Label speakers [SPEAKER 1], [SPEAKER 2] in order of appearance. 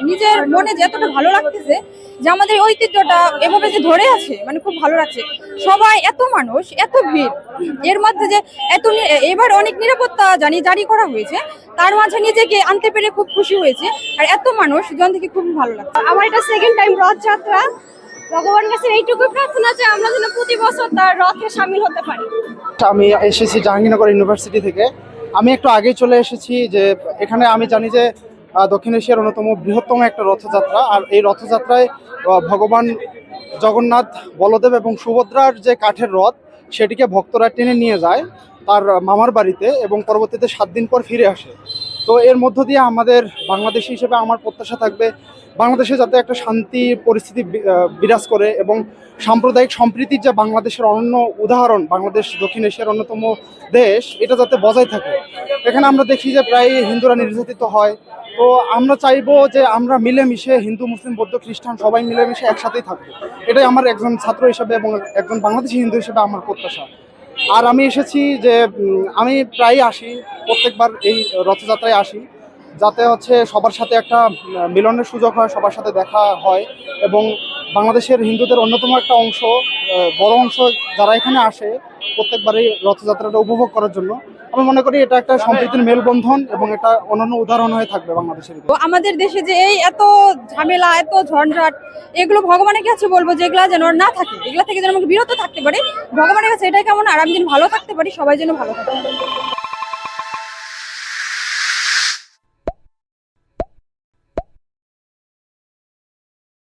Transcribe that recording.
[SPEAKER 1] নিজের মনে যে এতটা ভালো লাগতেছে যে আমাদের ঐতিহ্যটা এভাবে যে ধরে আছে, মানে খুব ভালো লাগছে। সবাই, এত মানুষ, এত ভিড়, এর মধ্যে যে এবার অনেক নিরাপত্তা জারি করা হয়েছে, তার মাঝে নিজেকে আনতে পেরে খুব খুশি হয়েছে। আর এত মানুষ জন থেকে খুব ভালো লাগছে।
[SPEAKER 2] আমার এটা সেকেন্ড টাইম রথযাত্রা। ভগবানের কাছে এইটুকু প্রার্থনা যে আমরা যেন প্রতি বছর তার রথে সামিল হতে পারি।
[SPEAKER 3] আমি এসেছি জাহাঙ্গীরনগর ইউনিভার্সিটি থেকে। আমি একটু আগেই চলে এসেছি যে এখানে আমি জানি যে দক্ষিণ এশিয়ার অন্যতম বৃহত্তম একটা রথযাত্রা। আর এই রথযাত্রায় ভগবান জগন্নাথ, বলদেব এবং সুভদ্রার যে কাঠের রথ, সেটিকে ভক্তরা টেনে নিয়ে যায় তার মামার বাড়িতে এবং পরবর্তীতে 7 দিন পর ফিরে আসে। তো এর মধ্য দিয়ে আমাদের বাংলাদেশি হিসেবে আমার প্রত্যাশা থাকবে বাংলাদেশে যাতে একটা শান্তি পরিস্থিতি বিরাজ করে এবং সাম্প্রদায়িক সম্প্রীতির যে বাংলাদেশের অনন্য উদাহরণ, বাংলাদেশ দক্ষিণ এশিয়ার অন্যতম দেশ, এটা যাতে বজায় থাকে। এখানে আমরা দেখি যে প্রায় হিন্দুরা নির্যাতিত হয়। তো আমরা চাইবো যে আমরা মিলেমিশে, হিন্দু, মুসলিম, বৌদ্ধ, খ্রিস্টান সবাই মিলেমিশে একসাথেই থাকবো। এটাই আমার একজন ছাত্র হিসেবে এবং একজন বাংলাদেশি হিন্দু হিসেবে আমার প্রত্যাশা। আর আমি এসেছি যে আমি প্রায় আসি, প্রত্যেকবার এই রথযাত্রায় আসি, যাতে সবার সাথে একটা মিলনের সুযোগ হয়, সবার সাথে দেখা হয় এবং বাংলাদেশের হিন্দুদের অন্যতম একটা অংশ, বড় অংশ যারা এখানে আসে প্রত্যেকবারই রথযাত্রাটা উপভোগ করার জন্য। আমি মনে করি এটা একটা সম্প্রীতির মেলবন্ধন এবং এটা অনন্য উদাহরণ হয়ে থাকবে বাংলাদেশের।
[SPEAKER 1] আমাদের দেশে যে এই এত ঝামেলা, এত ঝঞ্ঝাট, এগুলো ভগবানের কাছে বলবো যে এগুলা যেন না থাকে, এগুলা থেকে যেন আমাকে বিরত থাকতে পারি। ভগবানের কাছে এটাই কেমন, আর আমি যেন ভালো থাকতে পারি, সবাই যেন ভালো থাকতে পারে।